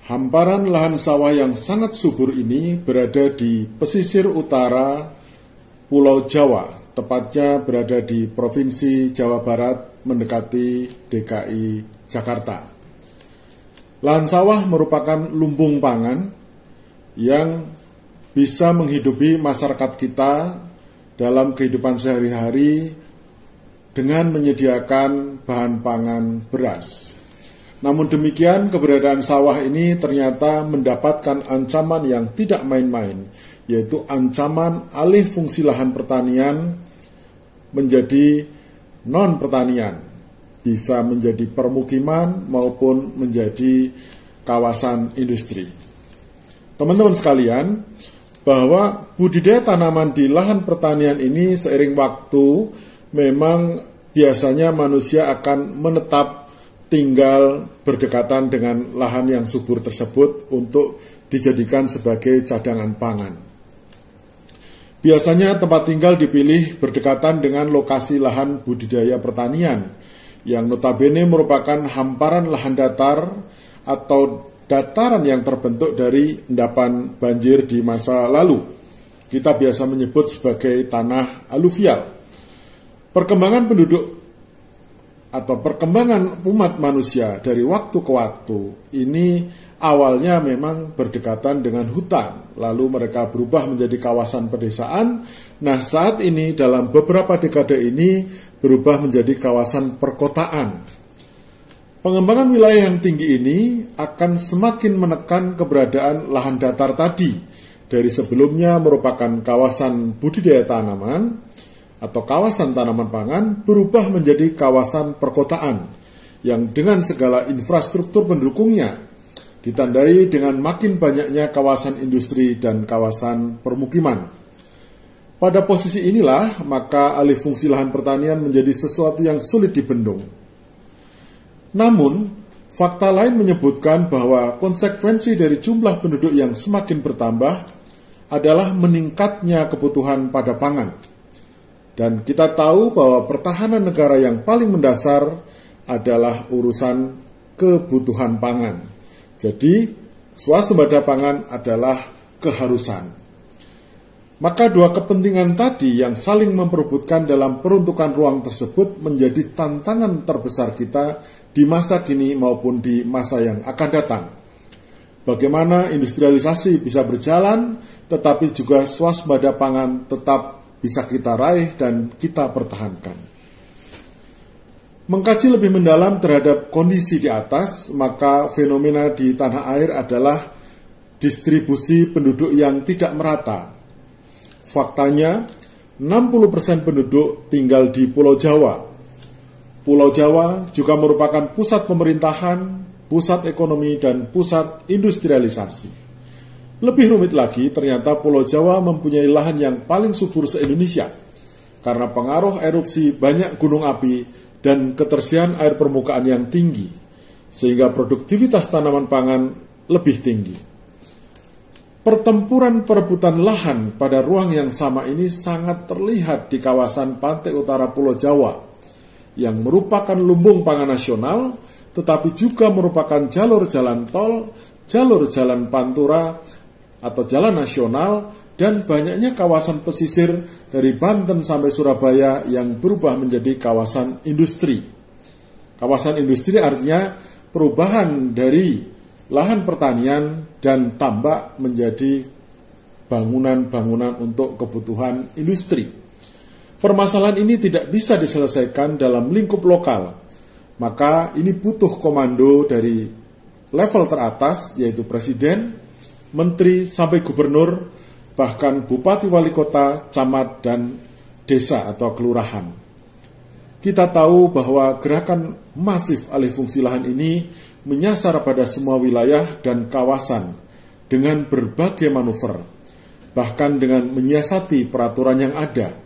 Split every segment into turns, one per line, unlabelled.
Hamparan lahan sawah yang sangat subur ini berada di pesisir utara Pulau Jawa, tepatnya berada di Provinsi Jawa Barat mendekati DKI Jakarta. Lahan sawah merupakan lumbung pangan yang bisa menghidupi masyarakat kita dalam kehidupan sehari-hari dengan menyediakan bahan pangan beras. Namun demikian, keberadaan sawah ini ternyata mendapatkan ancaman yang tidak main-main, yaitu ancaman alih fungsi lahan pertanian menjadi non-pertanian, bisa menjadi permukiman maupun menjadi kawasan industri. Teman-teman sekalian, bahwa budidaya tanaman di lahan pertanian ini seiring waktu memang biasanya manusia akan menetap tinggal berdekatan dengan lahan yang subur tersebut untuk dijadikan sebagai cadangan pangan. Biasanya tempat tinggal dipilih berdekatan dengan lokasi lahan budidaya pertanian, yang notabene merupakan hamparan lahan datar atau dataran yang terbentuk dari endapan banjir di masa lalu. Kita biasa menyebut sebagai tanah aluvial. Perkembangan penduduk atau perkembangan umat manusia dari waktu ke waktu ini awalnya memang berdekatan dengan hutan, lalu mereka berubah menjadi kawasan pedesaan. Nah, saat ini dalam beberapa dekade ini berubah menjadi kawasan perkotaan. Pengembangan wilayah yang tinggi ini akan semakin menekan keberadaan lahan datar tadi, dari sebelumnya merupakan kawasan budidaya tanaman atau kawasan tanaman pangan berubah menjadi kawasan perkotaan yang dengan segala infrastruktur pendukungnya, ditandai dengan makin banyaknya kawasan industri dan kawasan permukiman. Pada posisi inilah, maka alih fungsi lahan pertanian menjadi sesuatu yang sulit dibendung. Namun, fakta lain menyebutkan bahwa konsekuensi dari jumlah penduduk yang semakin bertambah adalah meningkatnya kebutuhan pada pangan. Dan kita tahu bahwa pertahanan negara yang paling mendasar adalah urusan kebutuhan pangan. Jadi, swasembada pangan adalah keharusan. Maka dua kepentingan tadi yang saling memperebutkan dalam peruntukan ruang tersebut menjadi tantangan terbesar kita di masa kini maupun di masa yang akan datang. Bagaimana industrialisasi bisa berjalan, tetapi juga swasembada pangan tetap bisa kita raih dan kita pertahankan. Mengkaji lebih mendalam terhadap kondisi di atas, maka fenomena di tanah air adalah distribusi penduduk yang tidak merata. Faktanya, 60% penduduk tinggal di Pulau Jawa. Pulau Jawa juga merupakan pusat pemerintahan, pusat ekonomi, dan pusat industrialisasi. Lebih rumit lagi, ternyata Pulau Jawa mempunyai lahan yang paling subur se-Indonesia karena pengaruh erupsi banyak gunung api dan ketersediaan air permukaan yang tinggi, sehingga produktivitas tanaman pangan lebih tinggi. Pertempuran perebutan lahan pada ruang yang sama ini sangat terlihat di kawasan pantai utara Pulau Jawa, yang merupakan lumbung pangan nasional, tetapi juga merupakan jalur jalan tol, jalur jalan pantura, atau jalan nasional, dan banyaknya kawasan pesisir dari Banten sampai Surabaya yang berubah menjadi kawasan industri. Kawasan industri artinya perubahan dari lahan pertanian dan tambak menjadi bangunan-bangunan untuk kebutuhan industri. Permasalahan ini tidak bisa diselesaikan dalam lingkup lokal, maka ini butuh komando dari level teratas, yaitu presiden, menteri, sampai gubernur, bahkan bupati, wali kota, camat, dan desa atau kelurahan. Kita tahu bahwa gerakan masif alih fungsi lahan ini menyasar pada semua wilayah dan kawasan dengan berbagai manuver, bahkan dengan menyiasati peraturan yang ada.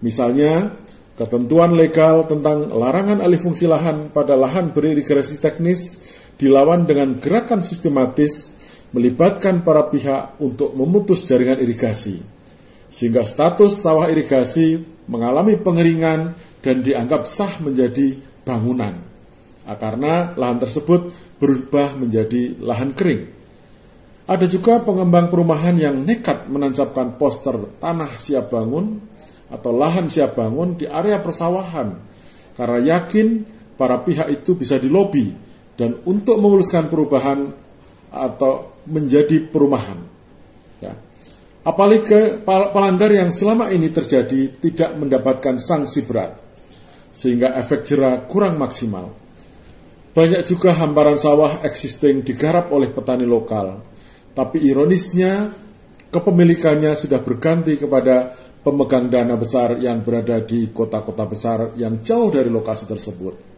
Misalnya, ketentuan legal tentang larangan alih fungsi lahan pada lahan beririgasi teknis dilawan dengan gerakan sistematis melibatkan para pihak untuk memutus jaringan irigasi, sehingga status sawah irigasi mengalami pengeringan dan dianggap sah menjadi bangunan, karena lahan tersebut berubah menjadi lahan kering. Ada juga pengembang perumahan yang nekat menancapkan poster tanah siap bangun atau lahan siap bangun di area persawahan karena yakin para pihak itu bisa dilobi dan untuk memuluskan perubahan atau menjadi perumahan. Ya. Apalagi pelanggar yang selama ini terjadi tidak mendapatkan sanksi berat, sehingga efek jera kurang maksimal. Banyak juga hamparan sawah existing digarap oleh petani lokal, tapi ironisnya kepemilikannya sudah berganti kepada pemegang dana besar yang berada di kota-kota besar yang jauh dari lokasi tersebut.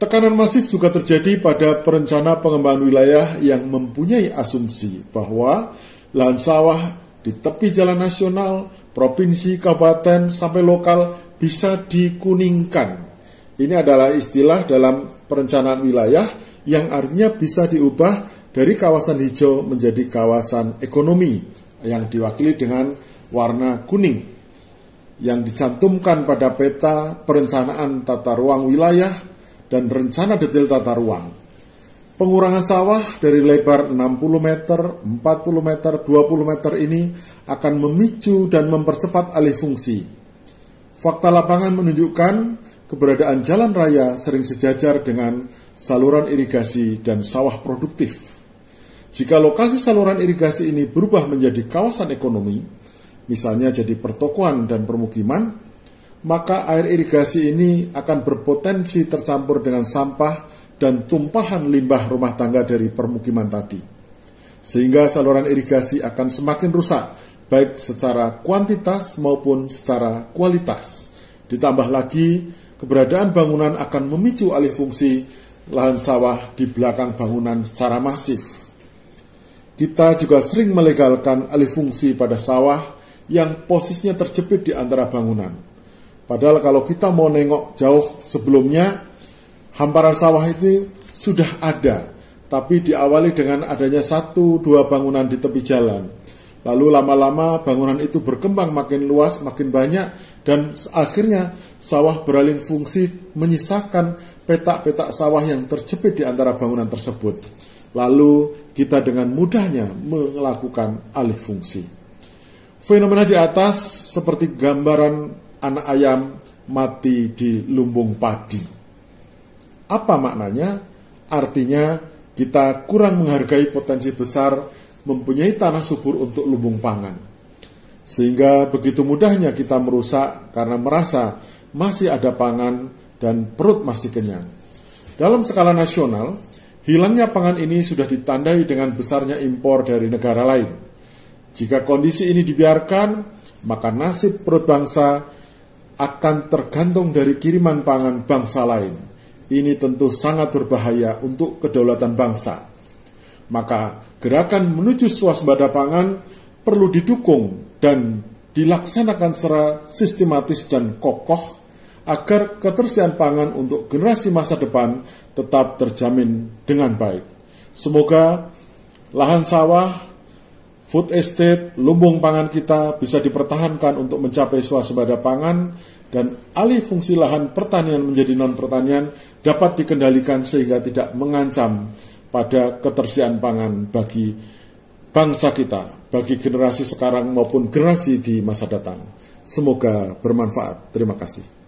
Tekanan masif juga terjadi pada perencana pengembangan wilayah yang mempunyai asumsi bahwa lahan sawah di tepi jalan nasional, provinsi, kabupaten, sampai lokal bisa dikuningkan. Ini adalah istilah dalam perencanaan wilayah yang artinya bisa diubah dari kawasan hijau menjadi kawasan ekonomi yang diwakili dengan warna kuning yang dicantumkan pada peta perencanaan tata ruang wilayah dan rencana detail tata ruang. Pengurangan sawah dari lebar 60 meter, 40 meter, 20 meter ini akan memicu dan mempercepat alih fungsi. Fakta lapangan menunjukkan keberadaan jalan raya sering sejajar dengan saluran irigasi dan sawah produktif. Jika lokasi saluran irigasi ini berubah menjadi kawasan ekonomi, misalnya jadi pertokoan dan permukiman, maka air irigasi ini akan berpotensi tercampur dengan sampah dan tumpahan limbah rumah tangga dari permukiman tadi. Sehingga saluran irigasi akan semakin rusak, baik secara kuantitas maupun secara kualitas. Ditambah lagi, keberadaan bangunan akan memicu alih fungsi lahan sawah di belakang bangunan secara masif. Kita juga sering melegalkan alih fungsi pada sawah yang posisinya terjepit di antara bangunan. Padahal kalau kita mau nengok jauh sebelumnya, hamparan sawah itu sudah ada, tapi diawali dengan adanya 1-2 bangunan di tepi jalan. Lalu lama-lama bangunan itu berkembang makin luas, makin banyak, dan akhirnya sawah beralih fungsi menyisakan petak-petak sawah yang terjepit di antara bangunan tersebut. Lalu kita dengan mudahnya melakukan alih fungsi. Fenomena di atas seperti gambaran anak ayam mati di lumbung padi. Apa maknanya? Artinya kita kurang menghargai potensi besar mempunyai tanah subur untuk lumbung pangan. Sehingga begitu mudahnya kita merusak karena merasa masih ada pangan dan perut masih kenyang. Dalam skala nasional, hilangnya pangan ini sudah ditandai dengan besarnya impor dari negara lain. Jika kondisi ini dibiarkan, maka nasib perut bangsa akan tergantung dari kiriman pangan bangsa lain. Ini tentu sangat berbahaya untuk kedaulatan bangsa. Maka gerakan menuju swasembada pangan perlu didukung dan dilaksanakan secara sistematis dan kokoh agar ketersediaan pangan untuk generasi masa depan tetap terjamin dengan baik. Semoga lahan sawah, food estate, lumbung pangan kita bisa dipertahankan untuk mencapai swasembada pangan dan alih fungsi lahan pertanian menjadi non-pertanian dapat dikendalikan sehingga tidak mengancam pada ketersediaan pangan bagi bangsa kita, bagi generasi sekarang maupun generasi di masa datang. Semoga bermanfaat. Terima kasih.